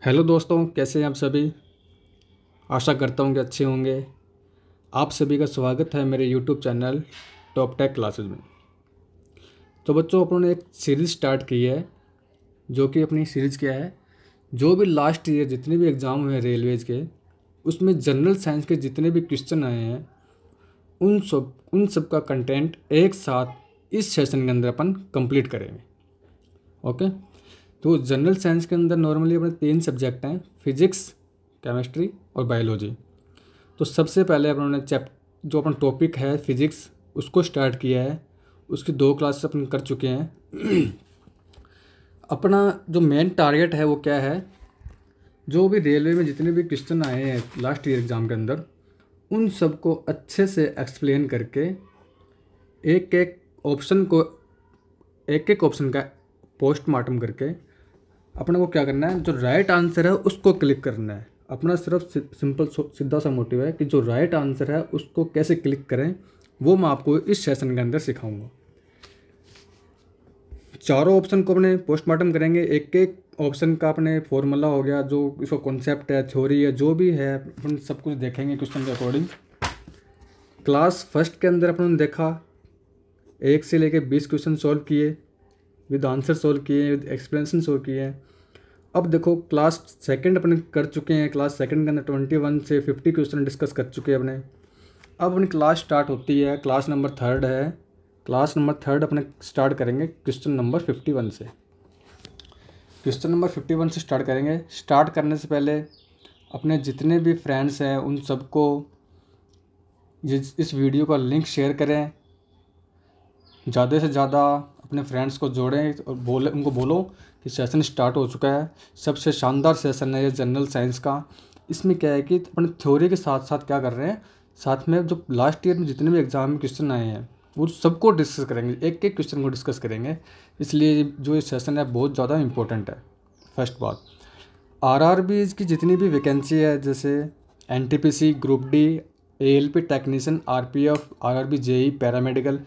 Hello दोस्तों, कैसे हैं आप सभी। आशा करता हूँ कि अच्छे होंगे। आप सभी का स्वागत है मेरे YouTube channel Top Tech Classes में। तो बच्चों, अपन ने एक सीरीज़ स्टार्ट की है, जो कि अपनी सीरीज़ क्या है, जो भी लास्ट ईयर जितने भी एग्ज़ाम हुए हैं रेलवेज़ के, उसमें जनरल साइंस के जितने भी क्वेश्चन आए हैं उन सब का कंटेंट एक साथ इस सेशन के अंदर अपन कंप्लीट करेंगे। ओके। तो जनरल साइंस के अंदर नॉर्मली अपने 3 सब्जेक्ट हैं, फिजिक्स, केमिस्ट्री और बायोलॉजी। तो सबसे पहले अपने जो अपन टॉपिक है फिजिक्स, उसको स्टार्ट किया है। उसकी 2 क्लासेस अपन कर चुके हैं। अपना जो मेन टारगेट है वो क्या है, जो भी रेलवे में जितने भी क्वेश्चन आए हैं लास्ट ईयर एग्ज़ाम के अंदर, उन सबको अच्छे से एक्सप्लेन करके एक एक ऑप्शन का पोस्टमार्टम करके अपने को क्या करना है, जो राइट आंसर है उसको क्लिक करना है। अपना सिर्फ सिंपल सीधा सा मोटिव है कि जो राइट आंसर है उसको कैसे क्लिक करें, वो मैं आपको इस सेशन के अंदर सिखाऊंगा। चारों ऑप्शन को अपने पोस्टमार्टम करेंगे। एक एक ऑप्शन का अपने फॉर्मूला हो गया, जो इसका कॉन्सेप्ट है, थ्योरी है, जो भी है, अपन सब कुछ देखेंगे क्वेश्चन के अकॉर्डिंग। क्लास फर्स्ट के अंदर अपन ने देखा 1 से लेकर 20 क्वेश्चन सॉल्व किए, विद आंसर सॉल्व किए, विद एक्सप्लेनेशन सॉल्व किए। अब देखो क्लास सेकंड अपने कर चुके हैं। क्लास सेकंड के अंदर 21 से 50 क्वेश्चन डिस्कस कर चुके हैं अपने। अब अपनी क्लास स्टार्ट होती है, क्लास नंबर 3 है। क्लास नंबर 3 अपने स्टार्ट करेंगे क्वेश्चन नंबर 51 से। क्वेश्चन नंबर 51 से स्टार्ट करेंगे। स्टार्ट करने से पहले अपने जितने भी फ्रेंड्स हैं उन सबको इस वीडियो का लिंक शेयर करें, ज़्यादा से ज़्यादा अपने फ्रेंड्स को जोड़ें और उनको बोलो कि सेशन स्टार्ट हो चुका है। सबसे शानदार सेशन है ये जनरल साइंस का। इसमें क्या है कि अपने थ्योरी के साथ साथ क्या कर रहे हैं, साथ में जो लास्ट ईयर में जितने भी एग्ज़ाम में क्वेश्चन आए हैं वो सबको डिस्कस करेंगे, एक एक क्वेश्चन को डिस्कस करेंगे। इसलिए जो ये सेशन है बहुत ज़्यादा इंपॉर्टेंट है। फर्स्ट बात, आरआरबी की जितनी भी वैकेंसी है, जैसे NTPC, group D, ALP technician, RPF, RRB, JE, paramedical,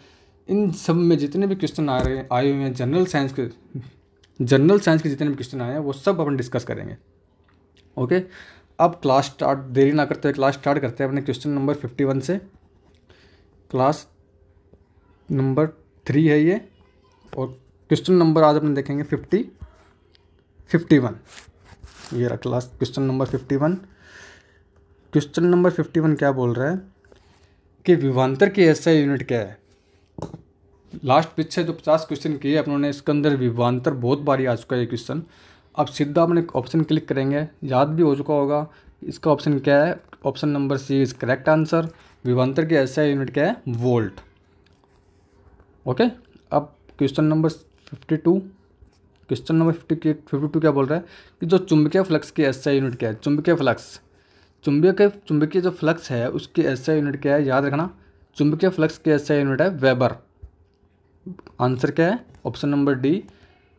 इन सब में जितने भी क्वेश्चन आए हुए हैं जनरल साइंस के जितने भी क्वेश्चन आए हैं वो सब अपन डिस्कस करेंगे। ओके। अब क्लास स्टार्ट, देरी ना करते हुए क्लास स्टार्ट करते हैं अपने क्वेश्चन नंबर 51 से। क्लास नंबर 3 है ये, और क्वेश्चन नंबर आज अपन देखेंगे 51। ये रहा class question number 51। Question number 51 क्या बोल रहा है कि विभवांतर की एसआई यूनिट क्या है। लास्ट पीछे जो 50 क्वेश्चन किए अपनों ने, इसके अंदर विभवांतर बहुत बारी आ चुका है ये क्वेश्चन। अब सीधा अपने ऑप्शन क्लिक करेंगे, याद भी हो चुका होगा इसका ऑप्शन क्या है। Option number C is correct answer. विभवांतर की एसआई यूनिट क्या है, वोल्ट। ओके। अब क्वेश्चन नंबर 52। क्वेश्चन नंबर 52 क्या बोल रहा है कि जो चुंबकीय फ्लक्स की एसआई यूनिट क्या है। चुंबकीय जो फ्लक्स है उसकी एसआई यूनिट क्या है, याद रखना। चुंबकीय फ्लक्स की एसआई यूनिट है वेबर। आंसर क्या है, ऑप्शन नंबर डी,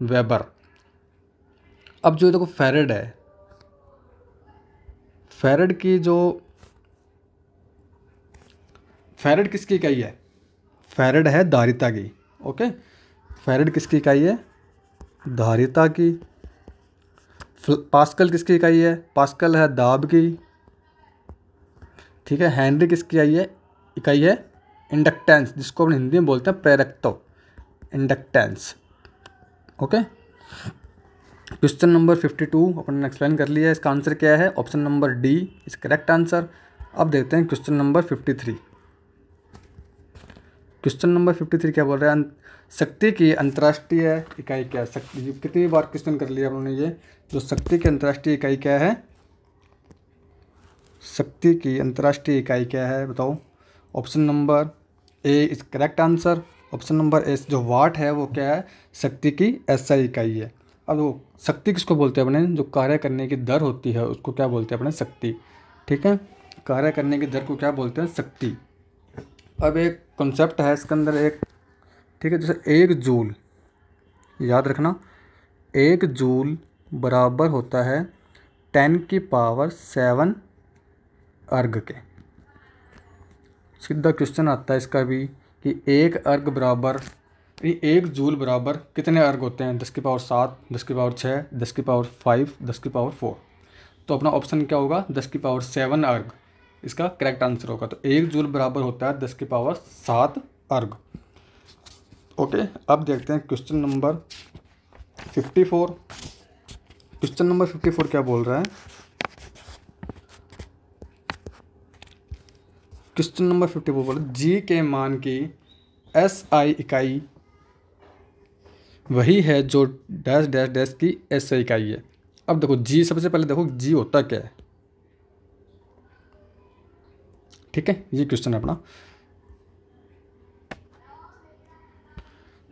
वेबर। अब जो देखो फैरेड है, फैरेड किसकी इकाई है, फैरेड है धारिता की। ओके। फैरेड किसकी इकाई है, धारिता की। पास्कल किसकी इकाई है, पास्कल है दाब की। ठीक है। हेनरी किसकी इकाई है, इंडक्टेंस, जिसको अपन हिंदी में बोलते हैं प्रेरकत्व, इंडक्टेंस। ओके। क्वेश्चन नंबर 52 अपन ने एक्सप्लेन कर लिया है। इसका आंसर क्या है, option number D is correct answer. अब देखते हैं क्वेश्चन नंबर 53। क्वेश्चन नंबर 53 क्या बोल रहा है, शक्ति की अंतर्राष्ट्रीय इकाई क्या है। शक्ति, कितनी बार क्वेश्चन कर लिया उन्होंने ये, जो शक्ति की अंतर्राष्ट्रीय इकाई क्या है, शक्ति की अंतर्राष्ट्रीय इकाई क्या है बताओ। Option number A is correct answer. Option number ए जो वाट है वो क्या है, शक्ति की एसआई इकाई है। अब वो शक्ति किसको बोलते हैं अपने, जो कार्य करने की दर होती है उसको क्या बोलते हैं अपने, शक्ति। ठीक है। कार्य करने की दर को क्या बोलते हैं, शक्ति। अब एक कॉन्सेप्ट है इसके अंदर एक, ठीक है, जैसे 1 जूल, याद रखना 1 जूल बराबर होता है 10⁻7 अर्ग के। सीधा क्वेश्चन आता है इसका भी कि 1 जूल बराबर कितने अर्ग होते हैं, 10⁻7, 10⁻6, 10⁻5, 10⁻4। तो अपना ऑप्शन क्या होगा, 10⁻7 अर्ग इसका करेक्ट आंसर होगा। तो 1 जूल बराबर होता है 10⁻7 अर्ग। ओके, अब देखते हैं क्वेश्चन नंबर 54। क्वेश्चन नंबर 54 क्या बोल रहा है? क्वेश्चन नंबर 54 बोल जी के मान की SI इकाई वही है जो डैश डैश डैश की SI इकाई है। अब देखो जी, सबसे पहले देखो जी होता क्या है, ठीक है, ये क्वेश्चन है अपना।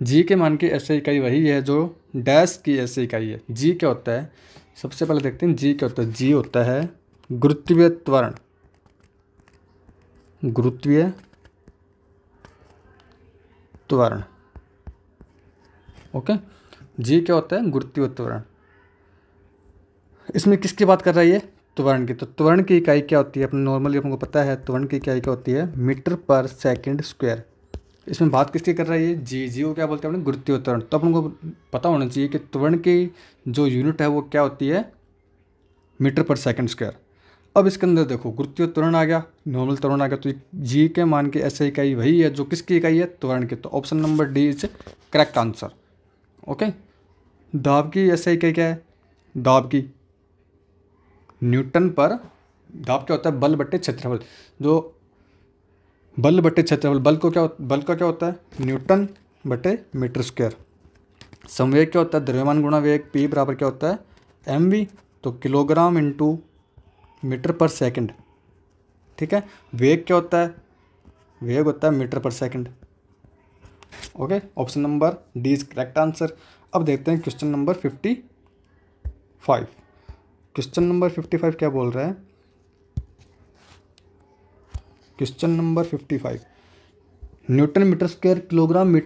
जी के मान की SI इकाई वही है जो डैश की SI इकाई है। जी क्या होता है, सबसे पहले देखते हैं जी क्या होता है। जी होता है गुरुत्वीय त्वरण, गुरुत्वीय त्वरण। ओके, जी क्या होता है, गुरुत्वीय त्वरण। इसमें किसकी बात कर रहा है ये, त्वरण की। तो त्वरण की इकाई क्या होती है, अपने नॉर्मली अपने को पता है त्वरण की इकाई क्या होती है, मीटर पर सेकंड स्क्वायर। इसमें बात किसकी कर रहा है ये, जी को क्या बोलते हैं अपने, गुरुत्वीय त्वरण। तो अपन को पता होना चाहिए कि त्वरण की जो यूनिट है वो क्या होती है, मीटर पर सेकंड स्क्वायर। अब इसके अंदर देखो गुरुत्वीय त्वरण आ गया, नॉर्मल त्वरण आ गया, तो जी के मान की SI इकाई वही है जो किसकी इकाई है, त्वरण की। तो option number D is correct answer. Okay, दाब की SI इकाई क्या है, दाब की न्यूटन पर, दाब क्या होता है, बल बट्टे क्षेत्रफल। जो बल बट्टे क्षेत्रफल, बल का क्या होता है, न्यूटन बट्टे मीटर स्क्वायर। संवेग क्या होता है, द्रव्यमान गुणा वेग, P बराबर क्या होता है, mv, तो किलोग्राम इंटू मीटर पर सेकंड, ठीक है। वेग क्या होता है, वेग होता है मीटर पर second. Okay, option number D is correct answer. अब देखते हैं क्वेश्चन नंबर 55। क्वेश्चन नंबर 55 क्या बोल रहा है, question number 55, newton metre square kilogram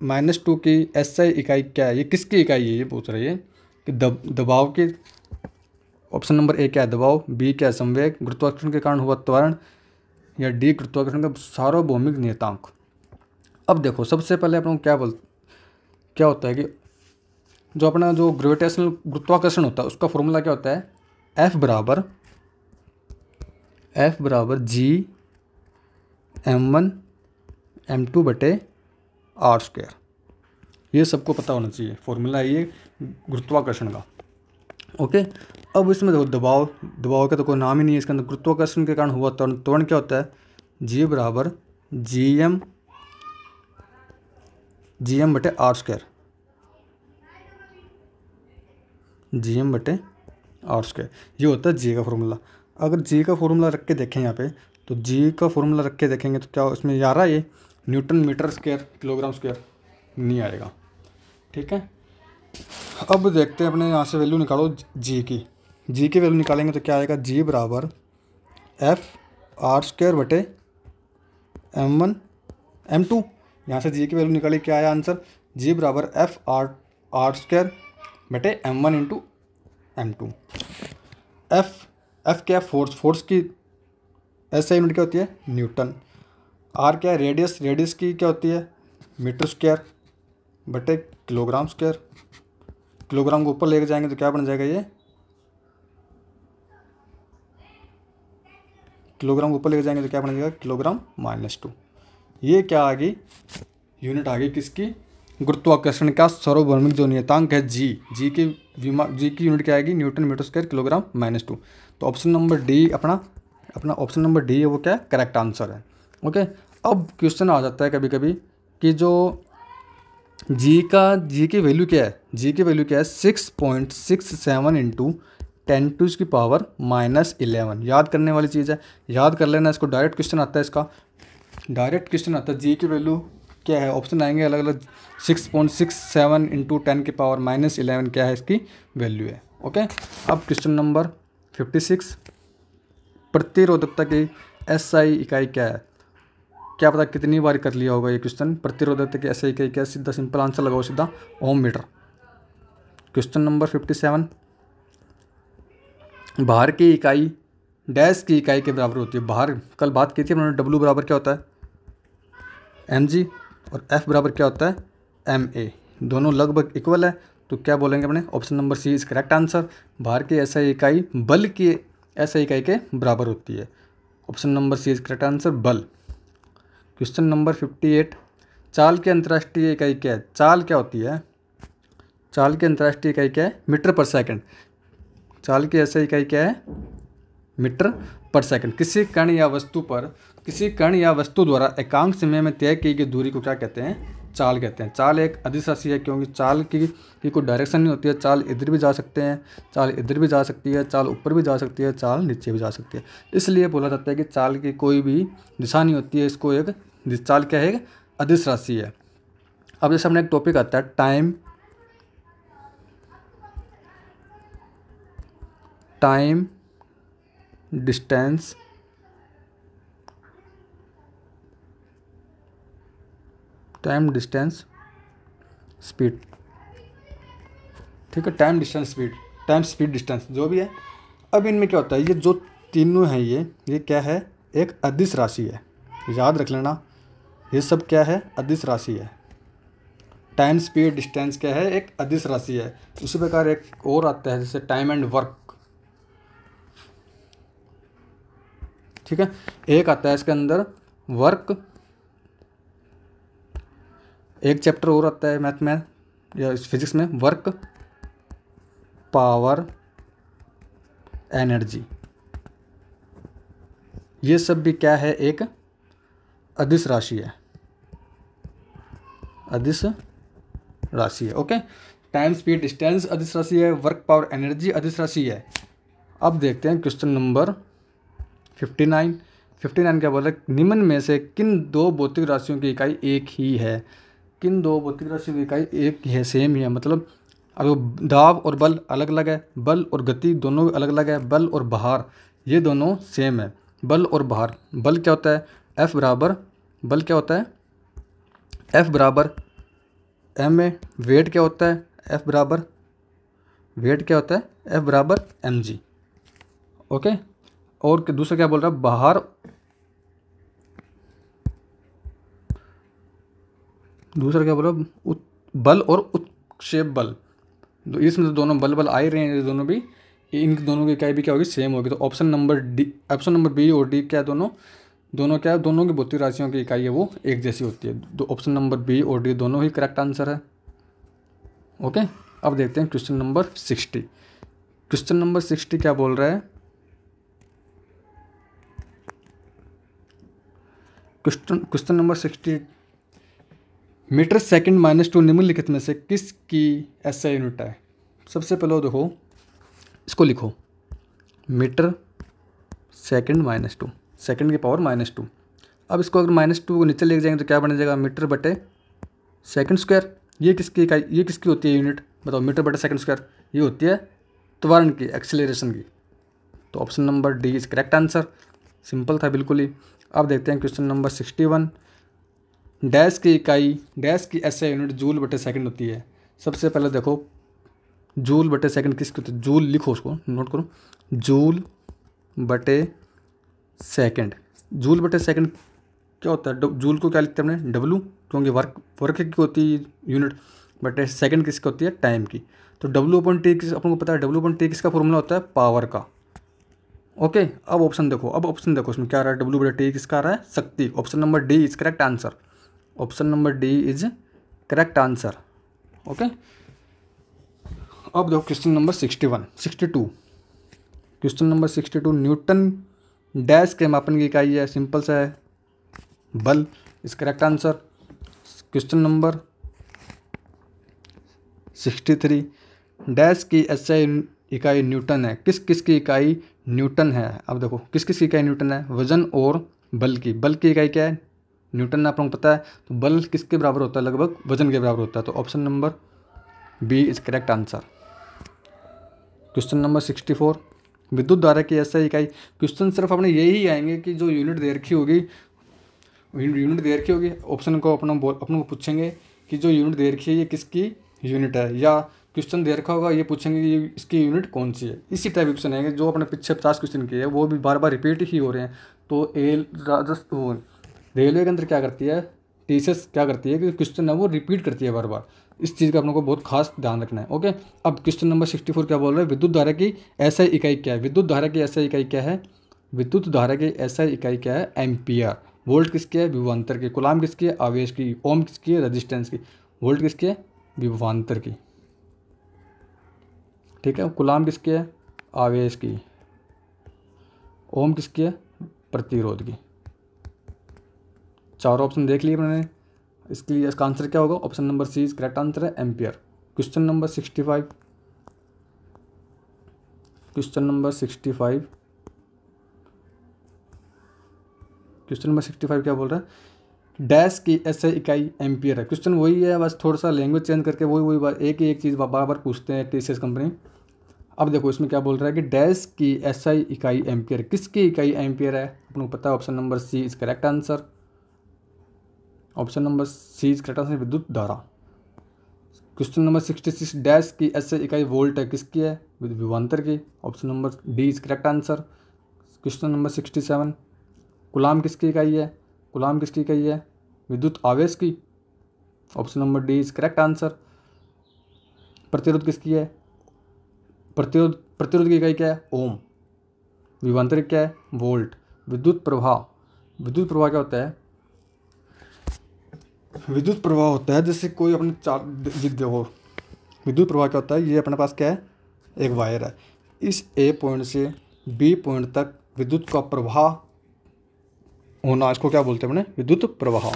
-2 की SI इकाई क्या है, ये किसकी इकाई है, ये पूछ रही है कि दबाव की। ऑप्शन नंबर ए क्या है, दबाव, बी क्या है, संवेग, गुरुत्वाकर्षण के कारण हुआ त्वरण, या डी गुरुत्वाकर्षण का सार्वभौमिक नियतांक। अब देखो सबसे पहले अपन को क्या होता है कि जो अपना जो ग्रेविटेशनल गुरुत्वाकर्षण होता है उसका फॉर्मूला क्या होता है, F बराबर G m1 m2 बटे r²। ये सबको पता होना चाहिए, फॉर्मूला ये गुरुत्वाकर्षण का। ओके, अब इसमें देखो दबाव का तो कोई नाम ही नहीं है इसके अंदर, गुरुत्वाकर्षण के कारण हुआ त्वरण क्या होता है, G बराबर gm बटे r², gm बटे r², ये होता है जी का फॉर्मूला। अगर जी का फॉर्मूला रख के देखें यहाँ पे, तो जी का फॉर्मूला रख के देखेंगे तो क्या इसमें आ रहा है, ये newton metre square kilogram square नहीं आएगा, ठीक है। अब देखते हैं अपने यहाँ से वैल्यू निकालो जी की वैल्यू निकालेंगे तो क्या आएगा, जी बराबर FR² बटे m1 m2। यहाँ से जी की वैल्यू निकाली, क्या आया आंसर, जी बराबर FR² बटे m1 इंटू m2। F क्या है, फोर्स की SI यूनिट क्या होती है, न्यूटन। R क्या है, रेडियस की क्या होती है, मीटर स्क्वायर बटे किलोग्राम स्क्वायर। किलोग्राम को ऊपर लेके जाएंगे तो क्या बन जाएगा, ये किलोग्राम को ऊपर लेके जाएंगे तो क्या बन जाएगा, किलोग्राम -2। ये क्या आ गई, यूनिट आ गई किसकी, गुरुत्वाकर्षण का सार्वभौमिक जो नियतांक है जी की यूनिट क्या आएगी, न्यूटन मीटर स्क्वायर किलोग्राम -2। तो ऑप्शन नंबर डी अपना ऑप्शन नंबर डी है वो क्या है, करेक्ट आंसर है। ओके, अब क्वेश्चन आ जाता है कभी कभी कि जो जी की वैल्यू क्या है, जी की वैल्यू क्या है 6.67 इंटू 10⁻11। याद करने वाली चीज़ है, याद कर लेना इसको। डायरेक्ट क्वेश्चन आता है इसका, डायरेक्ट क्वेश्चन आता है जी की वैल्यू क्या है, ऑप्शन आएंगे अलग अलग। 6.67 इंटू 10⁻11 क्या है इसकी वैल्यू है। ओके, अब क्वेश्चन नंबर 56, प्रतिरोधकता की SI इकाई क्या है, क्या पता कितनी बार कर लिया होगा ये क्वेश्चन। प्रतिरोधकता की SI इकाई क्या है, सीधा सिंपल आंसर लगाओ, सीधा ओम मीटर। क्वेश्चन नंबर 57, भार की इकाई डैश की इकाई के बराबर होती है। भार कल बात की थी उन्होंने, W बराबर क्या होता है mg, और F बराबर क्या होता है ma। दोनों लगभग इक्वल है, तो क्या बोलेंगे अपने, option number C is correct answer. भार की SI इकाई बल की SI इकाई के बराबर होती है। Option number C is correct answer, बल। क्वेश्चन नंबर 58, चाल की अंतर्राष्ट्रीय इकाई क्या है? चाल क्या होती है? चाल की अंतर्राष्ट्रीय इकाई क्या है? मीटर पर सेकंड। चाल की SI इकाई क्या है? मीटर पर सेकंड। किसी कण या वस्तु द्वारा एकांक समय में तय की गई दूरी को क्या कहते हैं? चाल कहते हैं। चाल एक अदिश राशि है, क्योंकि चाल की कोई डायरेक्शन नहीं होती है। चाल इधर भी जा सकते हैं, चाल इधर भी जा सकती है, चाल ऊपर भी जा सकती है, चाल नीचे भी जा सकती है। इसलिए बोला जाता है कि चाल की कोई भी दिशा नहीं होती है। इसको एक चाल क्या है? एक अदिश राशि है। अब जैसे हमने एक टॉपिक आता है टाइम डिस्टेंस स्पीड, ठीक है, time distance speed, time speed distance जो भी है। अब इनमें क्या होता है, ये जो तीनों हैं ये क्या है? एक अदिश राशि है, याद रख लेना। ये सब क्या है? अदिश राशि है। टाइम स्पीड डिस्टेंस क्या है? एक अदिश राशि है। उसी प्रकार एक और आता है जैसे टाइम एंड वर्क, ठीक है। एक आता है इसके अंदर वर्क, एक चैप्टर और आता है मैथ में या फिजिक्स में, वर्क पावर एनर्जी। ये सब भी क्या है? एक अदिश राशि है, अदिश राशि है। ओके, टाइम स्पीड डिस्टेंस अदिश राशि है, वर्क पावर एनर्जी अदिश राशि है। अब देखते हैं क्वेश्चन नंबर 59 क्या बोल रहा है? निम्न में से किन दो भौतिक राशियों की इकाई एक ही है? किन दो भौतिक राशियों की इकाई एक ही है, सेम ही है? मतलब अगर दाब और बल अलग अलग है, बल और गति दोनों अलग अलग है, बल और भार ये दोनों सेम है। बल और भार, बल क्या होता है? F बराबर, बल क्या होता है? F बराबर m है। वेट क्या होता है? F बराबर, वेट क्या होता है? F बराबर mg। ओके, और दूसरा क्या बोल रहा है? भार, दूसरा क्या बोल रहा है? बल और उत्क्षेप बल। इसमें तो दोनों बल आ ही रहे हैं, ये दोनों भी, इन दोनों की इकाई भी क्या होगी? सेम होगी। तो ऑप्शन नंबर बी और डी क्या, दोनों क्या है? दोनों की भौतिक राशियों की इकाई है वो एक जैसी होती है। तो ऑप्शन नंबर बी और डी दोनों ही करेक्ट आंसर है। ओके, अब देखते हैं क्वेश्चन नंबर 60। क्वेश्चन नंबर 60 क्या बोल रहा है? क्वेश्चन नंबर 60, मीटर सेकंड -2 निम्नलिखित में से किसकी SI यूनिट है? सबसे पहले देखो, इसको लिखो, मीटर सेकंड -2, सेकंड की पावर -2। अब इसको अगर -2 को नीचे ले जाएंगे तो क्या बन जाएगा? मीटर बटे सेकंड स्क्वायर। ये किसकी इकाई, ये किसकी होती है यूनिट? बताओ, मीटर बटे सेकंड स्क्वायर ये होती है त्वरण की, एक्सेलरेशन की। तो option number D is correct answer. Simple था बिल्कुल ही। अब देखते हैं क्वेश्चन नंबर 61, डैश की SI यूनिट जूल बटे सेकंड होती है। सबसे पहले देखो, जूल बटे सेकंड किसकी होती है? जूल लिखो, उसको नोट करो, जूल बटे सेकंड। जूल बटे सेकंड क्या होता है? जूल को क्या लिखते हैं हमने? W, क्योंकि वर्क की होती है यूनिट, बटे सेकंड किसकी होती है? टाइम की। तो W/T अपन को पता है, W/T किसका फॉर्मूला होता है? पावर का। ओके, अब ऑप्शन देखो इसमें क्या आ रहा है? W/T किसका आ रहा है? शक्ति। Option number D is correct answer. Option number D is correct answer. Okay, अब देखो question number 62। Question number 62, Newton dash के मापन की इकाई है। सिंपल सा है, बल is correct answer. Question number 63, dash की SI इकाई न्यूटन है। किस की इकाई न्यूटन है? अब देखो, किस की इकाई न्यूटन है? वजन और बल की इकाई क्या है? न्यूटन, आपको पता है। तो बल किसके बराबर होता है? लगभग वजन के बराबर होता है। तो option number B is correct answer. Question number 64, विद्युत धारा की SI इकाई। क्वेश्चन सिर्फ अपने यही आएंगे कि जो यूनिट दे रखी होगी, ऑप्शन को अपना को पूछेंगे कि जो यूनिट दे रखी है ये किसकी यूनिट है, या क्वेश्चन दे रखा होगा ये पूछेंगे कि इसकी यूनिट कौन सी है। इसी टाइप क्वेश्चन आएंगे जो अपने पीछे 50 क्वेश्चन किए हैं वो भी बार बार रिपीट ही हो रहे हैं। तो रेलवे के अंदर क्या करती है, टीसीएस क्या करती है कि क्वेश्चन है वो रिपीट करती है बार बार। इस चीज़ का अपने को बहुत खास ध्यान रखना है। ओके, अब क्वेश्चन नंबर 64 क्या बोल रहा है, विद्युत धारा की एसआई इकाई क्या है। विद्युत धारा की एसआई इकाई क्या है, विद्युत धारा की एसआई इकाई क्या है, एम्पियर। वोल्ट किसकी है, विभवांतर की। कूलाम किसकी है, आवेश की। ओम किसकी है, रेजिस्टेंस की। वोल्ट किसकी है, विभवांतर की। ठीक है, कूलाम किसकी है, आवेश की। ओम किसकी है, प्रतिरोध की। चार ऑप्शन देख लिए मैंने, इसके लिए इसका आंसर क्या होगा, option number C is correct answer है, ampere. Question number 65, question number 65, question number 65 क्या बोल रहा है, डैश की एसआई इकाई एम्पियर है। क्वेश्चन वही है, बस थोड़ा सा लैंग्वेज चेंज करके वही एक ही एक चीज़ बार बार पूछते हैं टीसीएस कंपनी। अब देखो इसमें क्या बोल रहा है कि डैश की एसआई इकाई एम्पियर, किसकी इकाई एम्पियर है, अपने को पता है, option number C is correct answer. Option number C is correct answer, विद्युत धारा। क्वेश्चन नंबर 66, डैश की एसआई इकाई वोल्ट है, किसकी है, विभवांतर की। Option number D is correct answer. Question number 67, coulomb किसकी इकाई है, कूलाम किसकी इकाई है, विद्युत आवेश की। Option number D is correct answer. प्रतिरोध किसकी है, प्रतिरोध की इकाई क्या है, ओम। विभवांतर क्या है, वोल्ट। विद्युत प्रवाह, विद्युत प्रवाह क्या होता है, विद्युत प्रवाह होता है जैसे कोई अपने चार देखो, विद्युत प्रवाह क्या होता है, ये अपने पास क्या है, एक वायर है, इस ए पॉइंट से बी पॉइंट तक विद्युत का प्रवाह होना, इसको क्या बोलते हैं अपने, विद्युत प्रवाह,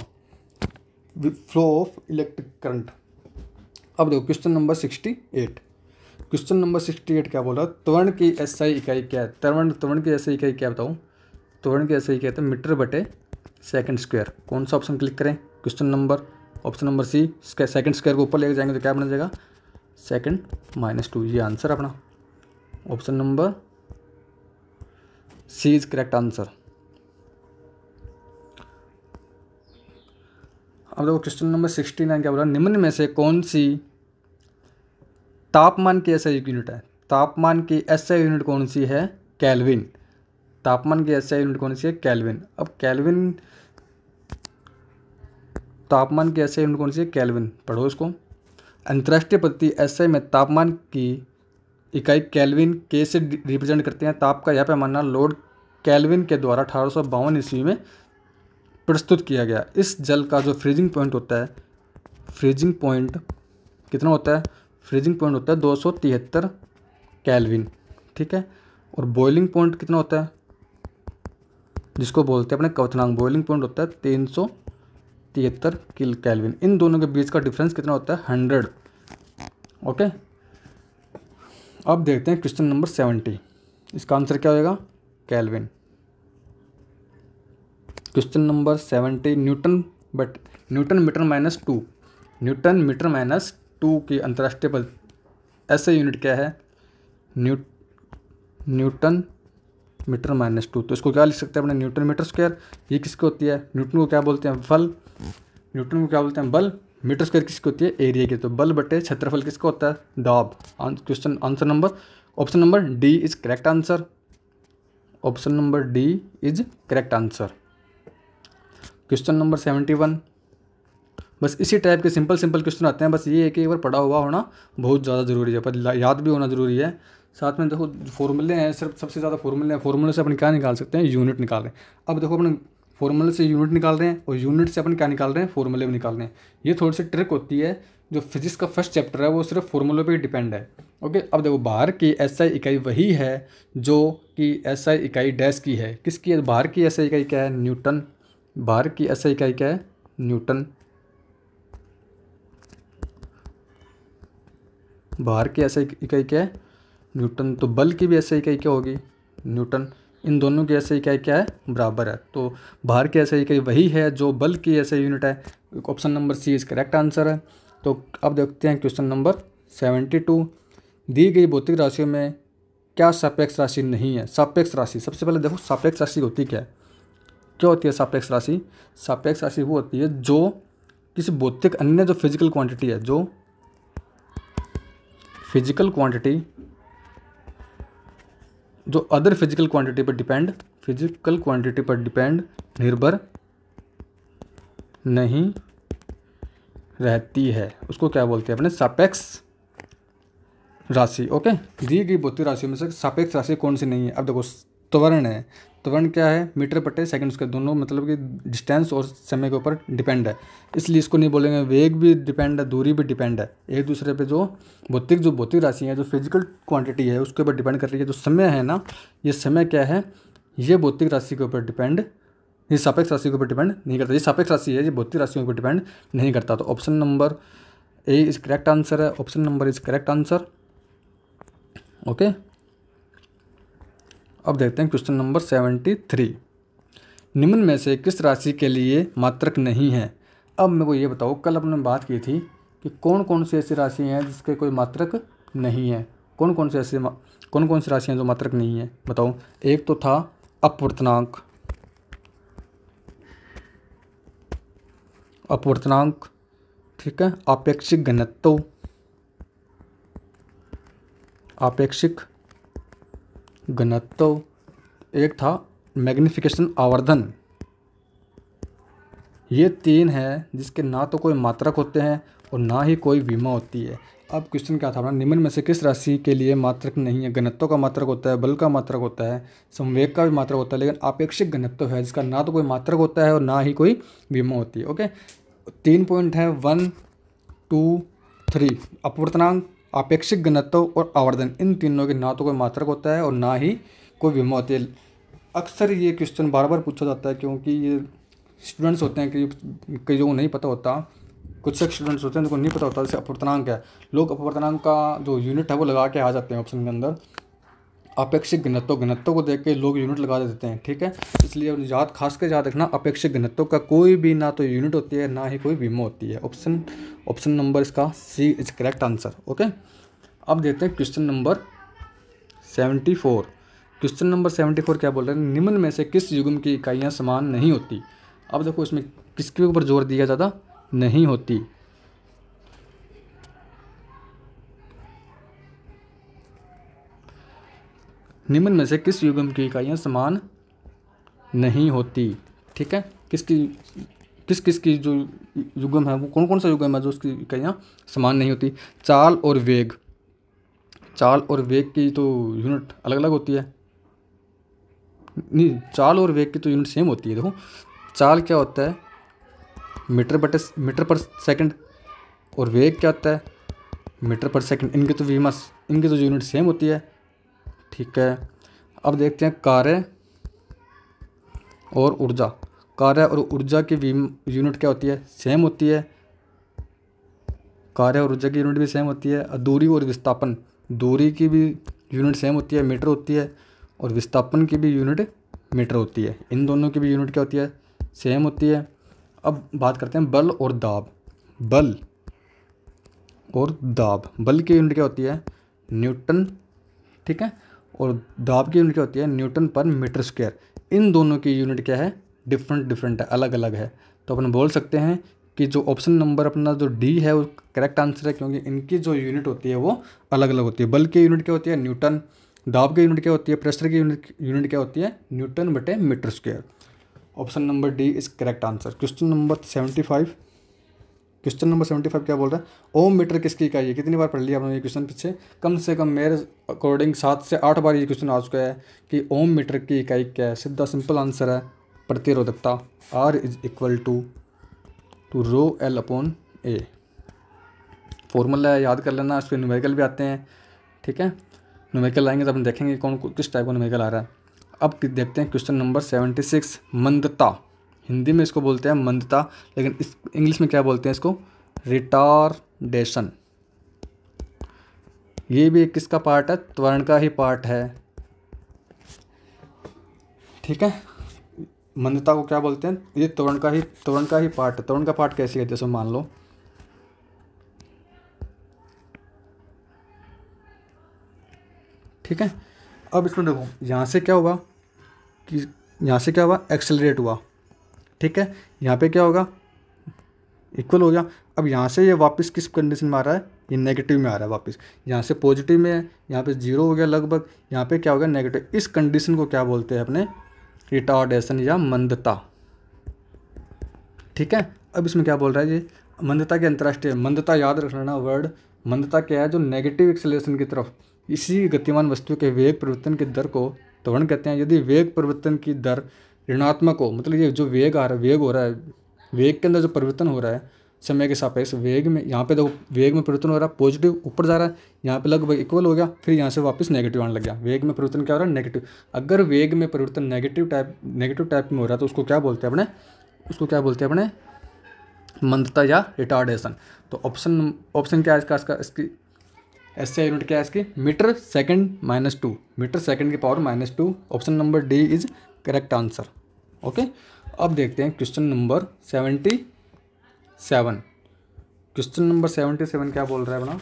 फ्लो ऑफ इलेक्ट्रिक करंट। अब देखो क्वेश्चन नंबर 68, क्वेश्चन नंबर 68 क्या बोल रहा है, त्वरण की एसआई इकाई क्या है। त्वरण की एसआई इकाई क्या बताऊँ, त्वरण की एसआई क्या है, मीटर बटे सेकंड स्क्वायर। कौन सा ऑप्शन क्लिक करें, question number, option number C, second square को ऊपर लेकर जाएंगे तो क्या बन जाएगा, सेकंड -2, ये आंसर अपना। Option number C is correct answer. अब देखो क्वेश्चन नंबर 69 क्या बोला, निम्न में से कौन सी तापमान की एसआई यूनिट है। तापमान की एसआई यूनिट कौन सी है, केल्विन। तापमान की एसआई यूनिट कौन सी है, केल्विन। अब केल्विन, तापमान की एसआई यूनिट कौन सी है, केल्विन, पढ़ो इसको। अंतर्राष्ट्रीय पद्धति एसआई में तापमान की इकाई केल्विन के से रिप्रेजेंट करते हैं। ताप का यह पैमाना लॉर्ड केल्विन के द्वारा 1852 ईस्वी में प्रस्तुत किया गया। इस जल का जो फ्रीजिंग पॉइंट होता है, फ्रीजिंग पॉइंट कितना होता है, फ्रीजिंग पॉइंट होता है 273 केल्विन, ठीक है। और बॉइलिंग पॉइंट कितना होता है, जिसको बोलते हैं अपने क्वथनांक, बॉइलिंग पॉइंट होता है 373 केल्विन। इन दोनों के बीच का डिफरेंस कितना होता है, 100। ओके, अब देखते हैं क्वेश्चन नंबर 70, इसका आंसर क्या होगा, kelvin. Question number 70, newton metre -2, newton metre -2 की अंतर्राष्ट्रीय पद एसआई यूनिट क्या है, न्यूटन मीटर -2। तो इसको क्या लिख सकते हैं अपने, न्यूटन मीटर स्क्वायर। ये किसकी होती है, न्यूटन को क्या बोलते हैं, बल। न्यूटन को क्या बोलते हैं, बल। मीटर स्क्वायर किसकी होती है, एरिया की। तो बल बटे क्षेत्रफल किसका होता है, दाब। Question answer number, option number D is correct answer. Option number D is correct answer. Question number 71, बस इसी टाइप के सिंपल क्वेश्चन आते हैं। बस ये है कि एक बार पढ़ा हुआ होना बहुत ज़्यादा ज़रूरी है, पर याद भी होना ज़रूरी है। साथ में देखो फॉर्मूले हैं, सिर्फ सबसे ज़्यादा फॉर्मूले हैं। फॉर्मूले से अपन क्या निकाल सकते हैं, यूनिट निकाल रहे हैं। अब देखो अपन फॉर्मूले से यूनिट निकाल रहे हैं और यूनिट से अपन क्या निकाल रहे हैं, फॉर्मूले भी निकाल रहे हैं। ये थोड़ी सी ट्रिक होती है। जो फिजिक्स का फर्स्ट चैप्टर है वो सिर्फ फॉर्मूले पे ही डिपेंड है। ओके, अब देखो बाहर की एसआई इकाई वही है जो कि एसआई इकाई डैश की है। किसकी है, बाहर की एसआई इकाई क्या है, न्यूटन। बाहर की एसआई इकाई क्या है, न्यूटन। बाहर की एसआई इकाई क्या है, न्यूटन। तो बल की भी एसआई इकाई क्या होगी, न्यूटन। इन दोनों की एसआई इकाई क्या है, बराबर है। तो बाहर की एसआई इकाई वही है जो बल की एसआई यूनिट है। Option number C is correct answer है। तो अब देखते हैं क्वेश्चन नंबर 72, दी गई भौतिक राशियों में क्या सापेक्ष राशि नहीं है। सापेक्ष राशि, सबसे पहले देखो सापेक्ष राशि होती क्या होती है सापेक्ष राशि। सापेक्ष राशि वो होती है जो किसी भौतिक अन्य जो फिजिकल क्वांटिटी है, जो फिजिकल क्वांटिटी जो अदर फिजिकल क्वांटिटी पर डिपेंड निर्भर नहीं रहती है उसको क्या बोलते हैं अपने सापेक्ष राशि। ओके, दी गई भौतिक राशियों में से सापेक्ष राशि कौन सी नहीं है। अब देखो त्वरण है, त्वरण क्या है, मीटर बटे सेकंड उसके दोनों मतलब कि डिस्टेंस और समय के ऊपर डिपेंड है, इसलिए इसको नहीं बोलेंगे। वेग भी डिपेंड है, दूरी भी डिपेंड है, एक दूसरे पे जो भौतिक राशि है, जो फिजिकल क्वांटिटी है उसके ऊपर डिपेंड कर रही है। जो समय है ना, ये समय क्या है, ये भौतिक राशि के ऊपर डिपेंड, ये सापेक्ष राशि के ऊपर डिपेंड नहीं करता। ये सापेक्ष राशि है, ये भौतिक राशियों के ऊपर डिपेंड नहीं करता। तो option number A is correct answer है, option number is correct answer. Okay, अब देखते हैं क्वेश्चन नंबर 73। निम्न में से किस राशि के लिए मात्रक नहीं है। अब मेरे को ये बताओ, कल अपने बात की थी कि कौन कौन सी ऐसी राशि हैं जिसके कोई मात्रक नहीं है, कौन कौन सी राशियाँ जो मात्रक नहीं है बताओ। एक तो था अपवर्तनांक, ठीक है, आपेक्षिक घनत्व, एक था मैग्निफिकेशन आवर्धन। ये तीन है जिसके ना तो कोई मात्रक होते हैं और ना ही कोई विमा होती है। अब क्वेश्चन क्या था अपना, निम्न में से किस राशि के लिए मात्रक नहीं है। घनत्व का मात्रक होता है, बल का मात्रक होता है, संवेग का भी मात्रक होता है, लेकिन आपेक्षिक घनत्व है जिसका ना तो कोई मात्रक होता है और ना ही कोई विमा होती है। ओके, 3 पॉइंट है, 1 2 3, अपवर्तनांक, आपेक्षिक घनत्व और आवर्धन, इन तीनों के ना तो कोई मात्रक होता है और ना ही कोई विमा होती है। अक्सर ये क्वेश्चन बार बार पूछा जाता है क्योंकि ये स्टूडेंट्स होते हैं कि कई जो नहीं पता होता, कुछ स्टूडेंट्स होते हैं जिनको नहीं पता होता जैसे अपवर्तनांक है, लोग अपवर्तनांक का जो यूनिट है वो लगा के आ जाते हैं ऑप्शन के अंदर। आपेक्षिक घनत्व को देख के लोग यूनिट लगा देते हैं, ठीक है, इसलिए खास कर याद रखना, आपेक्षिक घनत्व का कोई भी ना तो यूनिट होती है ना ही कोई विमा होती है। ऑप्शन नंबर इसका सी इज करेक्ट आंसर। ओके, अब देखते हैं क्वेश्चन नंबर 74। क्वेश्चन नंबर 74 क्या बोल रहे हैं, निम्न में से किस युग्म की इकाइयाँ समान नहीं होती। अब देखो इसमें किसके ऊपर जोर दिया ज़्यादा, नहीं होती। निम्न में से किस युग्म की इकाइयाँ समान नहीं होती, ठीक है, किस की जो युग्म है वो कौन कौन सा युग्म है जो उसकी इकाइयाँ समान नहीं होती। चाल और वेग की तो यूनिट अलग अलग होती है, नहीं, चाल और वेग की तो यूनिट सेम होती है। देखो चाल क्या होता है, मीटर पर सेकंड, और वेग क्या होता है, मीटर पर सेकंड, इनकी तो यूनिट सेम होती है, ठीक है। अब देखते हैं कार्य और ऊर्जा की यूनिट क्या होती है, सेम होती है, कार्य और ऊर्जा की यूनिट भी सेम होती है। दूरी और विस्थापन, दूरी की भी यूनिट सेम होती है, मीटर होती है, और विस्थापन की भी यूनिट मीटर होती है, इन दोनों की भी यूनिट क्या होती है, सेम होती है। अब बात करते हैं बल और दाब। बल की यूनिट क्या होती है, न्यूटन, ठीक है, और दाब की यूनिट क्या होती है, न्यूटन पर मीटर स्क्वायर। इन दोनों की यूनिट क्या है, डिफरेंट है, अलग अलग है। तो अपन बोल सकते हैं कि जो ऑप्शन नंबर अपना जो डी है वो करेक्ट आंसर है, क्योंकि इनकी जो यूनिट होती है वो अलग अलग होती है। बल की यूनिट क्या होती है, न्यूटन, दाब की यूनिट क्या होती है, प्रेशर की यूनिट क्या होती है, न्यूटन बटे metre square. Option number D is correct answer. Question number 75 क्या बोल रहा है, ओम मीटर किसकी इकाई है। कितनी बार पढ़ लिया आपने ये क्वेश्चन पीछे, कम से कम मेरे अकॉर्डिंग 7 से 8 बार ये क्वेश्चन आ चुका है कि ओम मीटर की इकाई क्या है। सीधा सिंपल आंसर है प्रतिरोधकता, R is equal to rho L upon A। Formula याद कर लेना, इस पर न्यूमेरिकल भी आते हैं, ठीक है, न्यूमेरिकल आएंगे तो अपन देखेंगे किस टाइप का न्यूमेरिकल आ रहा है। अब देखते हैं क्वेश्चन नंबर 76, मंदता। हिंदी में इसको बोलते हैं मंदता, लेकिन इस इंग्लिश में क्या बोलते हैं इसको, रिटार्डेशन। ये भी किसका पार्ट है, त्वरण का ही पार्ट है, ठीक है। मंदता को क्या बोलते हैं, ये त्वरण का ही पार्ट है। त्वरण का पार्ट कैसे है, जैसे मान लो ठीक है। अब इसमें देखो यहाँ से क्या हुआ एक्सेलरेट हुआ, ठीक है, यहाँ पे क्या होगा, इक्वल हो गया। अब यहाँ से ये वापस किस कंडीशन में आ रहा है, ये नेगेटिव में आ रहा है वापस, यहाँ से पॉजिटिव में है, यहाँ पे 0 हो गया लगभग, यहाँ पे क्या हो गया नेगेटिव। इस कंडीशन को क्या बोलते हैं अपने, रिटार्डेशन या मंदता, ठीक है। अब इसमें क्या बोल रहा है, ये मंदता की अंतर्राष्ट्रीय, मंदता याद रखना वर्ड, मंदता क्या है, जो नेगेटिव एक्सेलरेशन की तरफ इसी गतिमान वस्तु के वेग परिवर्तन की दर को त्वरण कहते हैं। यदि वेग परिवर्तन की दर ऋणात्मक हो, मतलब ये जो वेग आ रहा है, वेग हो रहा है, वेग के अंदर जो परिवर्तन हो रहा है समय के सापेक्ष, वेग में यहाँ पे देखो वेग में परिवर्तन हो रहा है, पॉजिटिव ऊपर जा रहा है, यहाँ पे लगभग इक्वल हो गया, फिर यहाँ से वापस नेगेटिव आने लग गया। वेग में परिवर्तन क्या हो रहा है, नेगेटिव। अगर वेग में परिवर्तन नेगेटिव टाइप में हो रहा है तो उसको क्या बोलते हैं अपने, उसको क्या बोलते हैं अपने, मंदता या रिटार्डेशन। तो ऑप्शन क्या है इसकी एसआई यूनिट क्या है इसकी, मीटर सेकंड -2, मीटर सेकंड की power -2। Option number D is correct answer. Okay, अब देखते हैं क्वेश्चन नंबर 77। क्वेश्चन नंबर 77 क्या बोल रहा है अपना,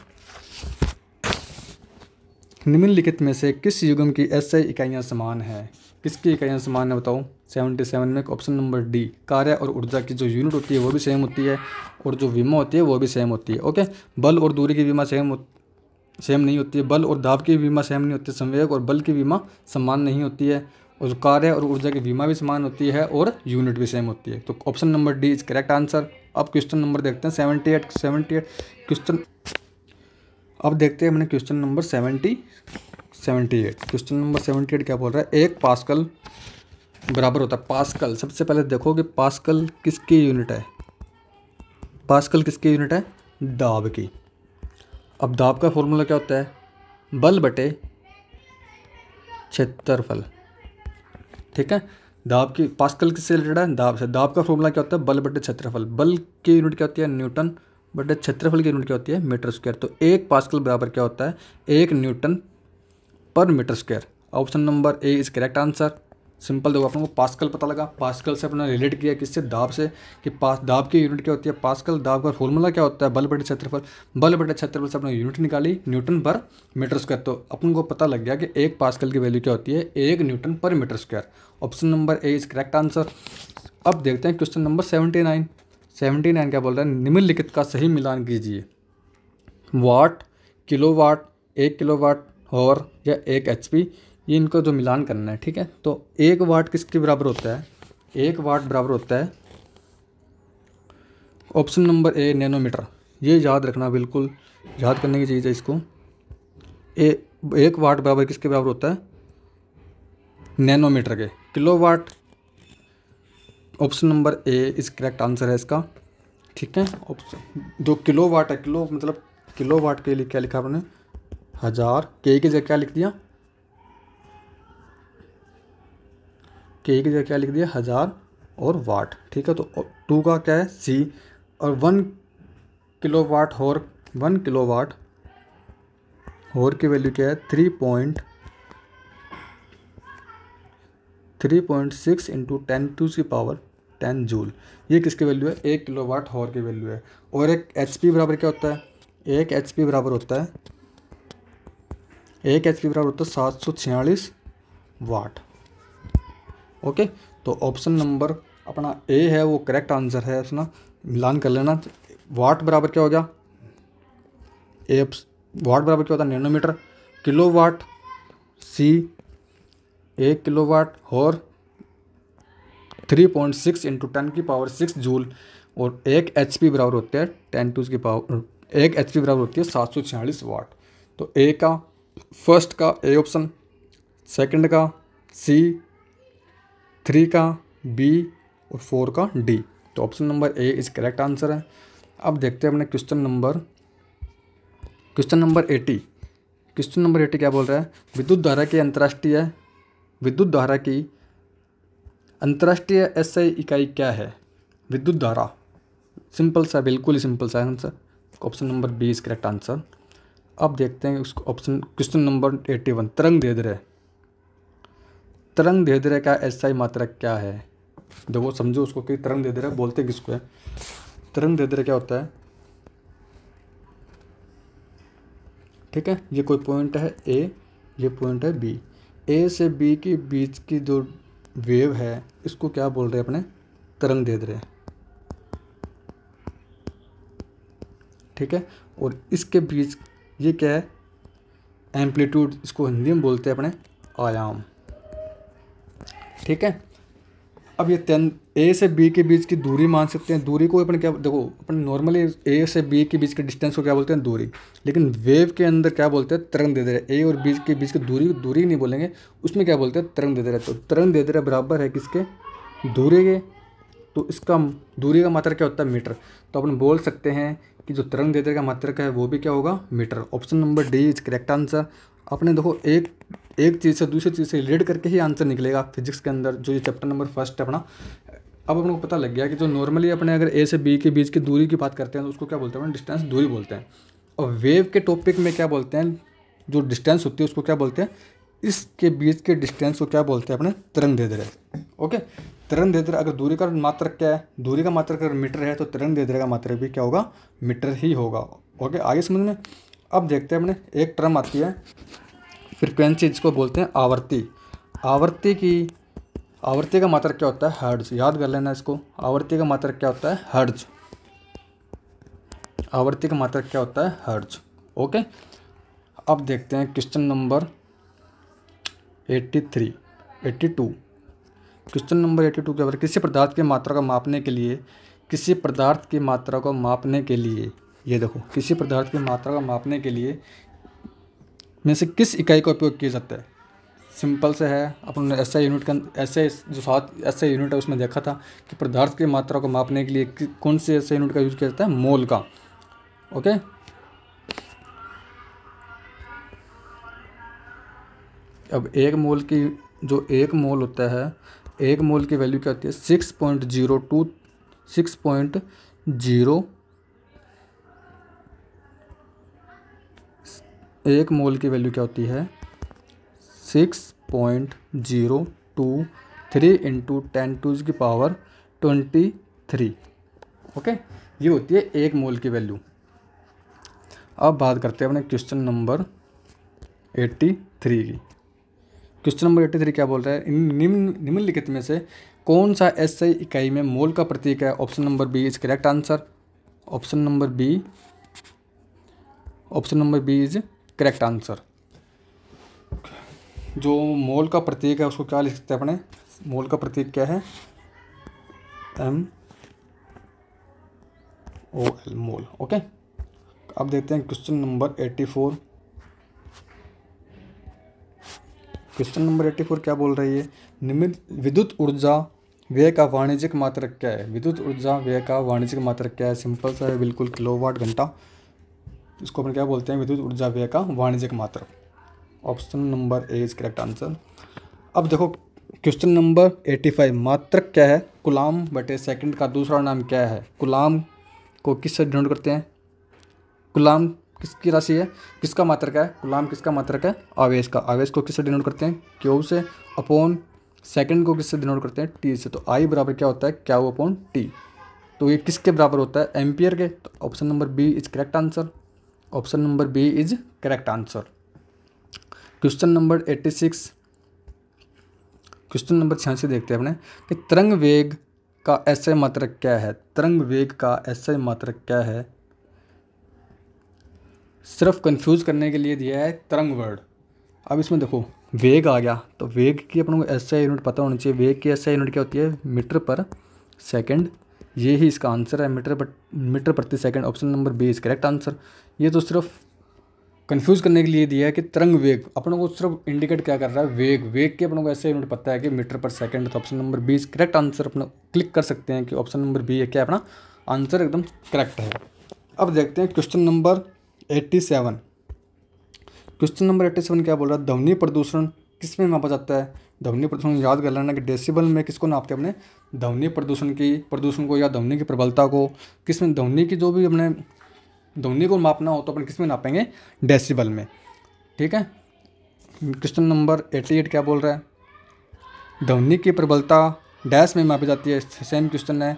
निम्नलिखित में से किस युग्म की एसआई इकाइयाँ समान है, किसकी इकाइयाँ समान है बताओ। 77 में ऑप्शन नंबर डी, कार्य और ऊर्जा की जो यूनिट होती है वो भी सेम होती है, और जो विमा होती है वो भी सेम होती है। ओके, बल और दूरी की विमा सेम नहीं होती है, बल और दाब की विमा सेम नहीं होती है, संवेग और बल की विमा समान नहीं होती है, और जो कार्य और ऊर्जा की विमा भी समान होती है, और यूनिट भी सेम होती है। तो option number D is correct answer. अब क्वेश्चन नंबर देखते हैं 78 क्वेश्चन। अब देखते हैं हमने क्वेश्चन नंबर 78। क्वेश्चन नंबर 78 क्या बोल रहा है, 1 पास्कल बराबर होता है, पास्कल। सबसे पहले देखो कि पास्कल किसकी यूनिट है, पास्कल किसकी यूनिट है, दाब की। अब दाब का फॉर्मूला क्या होता है, बल बटे क्षेत्रफल। ठीक है, दाब की, पास्कल किससे रिलेटेड है, दाब से। दाब का फॉर्मूला क्या होता है, बल बटे क्षेत्रफल। बल की यूनिट क्या होती है, न्यूटन, बटे क्षेत्रफल की यूनिट क्या होती है, मीटर स्क्वायर। तो 1 पास्कल बराबर क्या होता है, 1 न्यूटन पर metre square. Option number A is correct answer. Simple देखो, अपन को पास्कल पता लगा, पास्कल से अपना रिलेट किया किससे, दाब से, कि दाब की यूनिट क्या होती है, पास्कल। दाब का फॉर्मूला क्या होता है, बल बटे क्षेत्रफल। बल बटे क्षेत्रफल से अपने यूनिट निकाली, न्यूटन पर मीटर स्क्वायर। तो अपन को पता लग गया कि 1 पास्कल की वैल्यू क्या होती है, 1 न्यूटन पर metre square. Option number A is correct answer. अब देखते हैं क्वेश्चन नंबर 79 क्या बोल रहा है, निम्नलिखित का सही मिलान कीजिए। वाट, किलोवाट, 1 किलोवाट और या 1 HP, ये इनको जो मिलान करना है। ठीक है, तो 1 वाट किसके बराबर होता है, 1 वाट बराबर होता है ऑप्शन नंबर ए नैनोमीटर। ये याद रखना, बिल्कुल याद करने की चीज़ है इसको। 1 वाट बराबर किसके बराबर होता है, नैनोमीटर के। Kilowatt, option number A is correct answer है इसका। ठीक है, ऑप्शन जो किलोवाट है, किलो मतलब किलोवाट के लिए क्या लिखा आपने, 1000, के की जगह क्या लिख दिया, के की जगह क्या लिख दिया, 1000 और वाट। ठीक है, तो 2 का क्या है, सी, और 1 किलोवाट और 1 किलोवाट और की वैल्यू क्या है, 3.6 इंटू 10⁻10 जूल। ये किसकी वैल्यू है, 1 किलोवाट हॉर की वैल्यू है। और एक HP बराबर क्या होता है, 1 HP बराबर होता है 746 वाट। ओके, तो ऑप्शन नंबर अपना ए है वो करेक्ट आंसर है, अपना मिलान कर लेना। वाट बराबर क्या हो गया, वाट बराबर क्या होता है, नैनोमीटर। किलोवाट सी, 1 किलोवाट और 3.6 इंटू 10⁻6 जूल। और 1 HP बराबर होते हैं 1 HP बराबर होती है 746 वाट। तो ए का, फर्स्ट का ए ऑप्शन, सेकंड का सी, 3 का बी और 4 का डी। तो option number A is correct answer है। अब देखते हैं अपने क्वेश्चन नंबर 80। क्वेश्चन नंबर 80 क्या बोल रहा है, विद्युत धारा की अंतर्राष्ट्रीय SI इकाई क्या है, विद्युत धारा। सिंपल सा, बिल्कुल ही सिंपल सा answer. Option number B is correct answer. अब देखते हैं उसको ऑप्शन, क्वेश्चन नंबर 81, तरंग दैर्ध्य का SI मात्रक क्या है। देखो समझो उसको कि तरंग दैर्ध्य बोलते किसको है। तरंग दैर्ध्य क्या होता है, ठीक है, ये कोई पॉइंट है A, ये पॉइंट है B, A से B के बीच की जो वेव है इसको क्या बोल रहे हैं अपने, तरंग दैर्ध्य। ठीक है, और इसके बीच ये क्या है, एम्पलीट्यूड, इसको हिंदी में बोलते हैं अपने आयाम। ठीक है, अब ये ए से बी के बीच की दूरी मान सकते हैं। दूरी को अपन क्या, देखो अपन नॉर्मली ए से बी के बीच के डिस्टेंस को क्या बोलते हैं, दूरी। लेकिन वेव के अंदर क्या बोलते हैं, तरंग दे दे रहे। ए और बी के बीच की दूरी नहीं बोलेंगे, उसमें क्या बोलते हैं, तरंग दे दे रहे। तो तरंग दे दे रहे बराबर है किसके, दूरी के। तो इसका दूरी का मात्रक क्या होता है, मीटर। तो अपन बोल सकते हैं कि जो तरंग दैर्ध्य का मात्रक है वो भी क्या होगा, metre. Option number D is correct answer. अपने देखो एक चीज़ से दूसरी चीज़ से रिलेट करके ही आंसर निकलेगा फिजिक्स के अंदर, जो ये चैप्टर नंबर फर्स्ट है अपना। अब अपने को पता लग गया कि जो नॉर्मली अपने अगर ए से बी के बीच की दूरी की बात करते हैं तो उसको क्या बोलते हैं, डिस्टेंस, दूरी बोलते हैं। और वेव के टॉपिक में क्या बोलते हैं, जो डिस्टेंस होती है उसको क्या बोलते हैं, इसके बीच के डिस्टेंस को क्या बोलते हैं अपने, तरंग दैर्ध्य। ओके, तरंग दैर्ध्य अगर दूरी का मात्रक क्या है, दूरी का मात्रक अगर मीटर है तो तरंग दैर्ध्य का मात्रक भी क्या होगा, मीटर ही होगा। ओके, आगे समझ में। अब देखते हैं अपने एक टर्म आती है फ्रिक्वेंसी, जिसको बोलते हैं आवर्ती। आवर्ती का मात्रक क्या होता है, हर्ट्ज। याद कर लेना इसको, आवर्ती का मात्रक क्या होता है, हर्ट्ज। आवर्ती का मात्रक क्या होता है, हर्ट्ज। ओके, अब देखते हैं क्वेश्चन नंबर 82। क्वेश्चन नंबर 82 के बारे, किसी पदार्थ की मात्रा को मापने के लिए, किसी पदार्थ की मात्रा को मापने के लिए, ये देखो, किसी पदार्थ की मात्रा को मापने के लिए में से किस इकाई का उपयोग किया जाता है। सिंपल से है, अपन ने ऐसा यूनिट का ऐसे जो 7 ऐसे यूनिट है उसमें देखा था कि पदार्थ की मात्रा को मापने के लिए कौन से ऐसे यूनिट का यूज किया जाता है, मोल का। ओके, अब एक मोल की, जो एक मोल होता है, एक मोल की वैल्यू क्या होती है, 6.02 एक मोल की वैल्यू क्या होती है, 6.023 इंटू 10⁻23। ओके, ये होती है एक मोल की वैल्यू। अब बात करते हैं अपने क्वेश्चन नंबर 83 की। क्वेश्चन नंबर 83 क्या बोल रहा है, निम्नलिखित में से कौन सा एसआई इकाई में मोल का प्रतीक है। Option number B is correct answer. Option number B is correct answer. जो मोल का प्रतीक है उसको क्या लिख सकते हैं अपने, मोल का प्रतीक क्या है, MOL, मोल। ओके, अब देखते हैं क्वेश्चन नंबर 84। क्वेश्चन नंबर 84 क्या बोल रही है, निम्न विद्युत ऊर्जा व्यय का वाणिज्यिक मात्रक क्या है। विद्युत ऊर्जा व्यय का वाणिज्यिक मात्रक क्या है, सिंपल सा है बिल्कुल, किलोवाट घंटा। इसको अपन क्या बोलते हैं, विद्युत ऊर्जा व्यय का वाणिज्यिक मात्रक। Option number A is correct answer. अब देखो क्वेश्चन नंबर 85, मात्रक क्या है, कूलाम बटे सेकंड का दूसरा नाम क्या है। कूलाम को किससे डिनोट करते हैं, कूलाम किसकी राशि है, किसका मात्रक है, कूलाम किसका मात्रक है, आवेश का। आवेश को किससे डिनोट करते हैं, क्यू से। अपॉन सेकंड को किससे डिनोट करते हैं, टी से। तो आई बराबर क्या होता है, क्यू अपॉन टी। तो ये किसके बराबर होता है, एम्पियर के। तो option number B is correct answer. Option number B is correct answer. Question number 86, question number 86 देखते हैं अपने कि तरंग वेग का एसआई मात्रक क्या है। तरंग वेग का एसआई मात्रक क्या है, सिर्फ कंफ्यूज करने के लिए दिया है तरंग वर्ड। अब इसमें देखो वेग आ गया, तो वेग की अपन को एसआई यूनिट पता होनी चाहिए। वेग की एसआई यूनिट क्या होती है, मीटर पर सेकंड। ये ही इसका आंसर है, मीटर प्रति second. Option number B is correct answer. ये तो सिर्फ कंफ्यूज करने के लिए दिया है कि तरंग वेग अपनों को सिर्फ इंडिकेट क्या कर रहा है, वेग के अपनों को ऐसे यूनिट पता है कि मीटर पर सेकंड। तो option number B is correct answer. अपना क्लिक कर सकते हैं कि ऑप्शन नंबर बी है क्या, अपना आंसर एकदम करेक्ट है। अब देखते हैं क्वेश्चन नंबर 87। क्वेश्चन नंबर 87 क्या बोल रहा है, ध्वनि प्रदूषण किस में मापा जाता है। ध्वनि प्रदूषण याद कर लेना कि डेसिबल में किसको नापते हैं अपने, ध्वनि प्रदूषण को या ध्वनि की प्रबलता को। किस में, ध्वनि की जो भी अपने ध्वनि को मापना हो तो अपन किस में नापेंगे, डेसिबल में। ठीक है। क्वेश्चन नंबर 88 क्या बोल रहा है, ध्वनि की प्रबलता डैश में मापी जाती है। सेम क्वेश्चन है।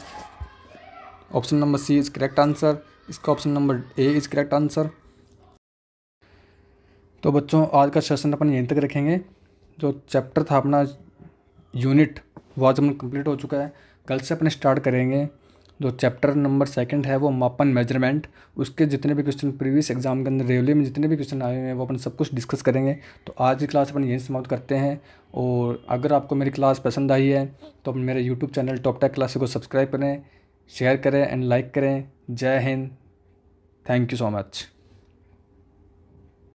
Option number C is correct answer. इसका option number A is correct answer. तो बच्चों आज का सेशन अपन यहीं तक रखेंगे। जो चैप्टर था अपना यूनिट वो आज अपन कंप्लीट हो चुका है। कल से अपन स्टार्ट करेंगे जो चैप्टर नंबर 2 है वो मापन मेजरमेंट, उसके जितने भी क्वेश्चन प्रीवियस एग्जाम के अंदर रेलवे में जितने भी क्वेश्चन आए हुए हैं वो अपन सब कुछ डिस्कस करेंगे। तो आज की क्लास अपन यहीं समाप्त करते हैं। और अगर आपको मेरी क्लास पसंद आई है तो अपन मेरे YouTube channel Top Tech Classes को सब्सक्राइब करें, शेयर करें एंड लाइक करें। जय हिंद, थैंक यू सो मच।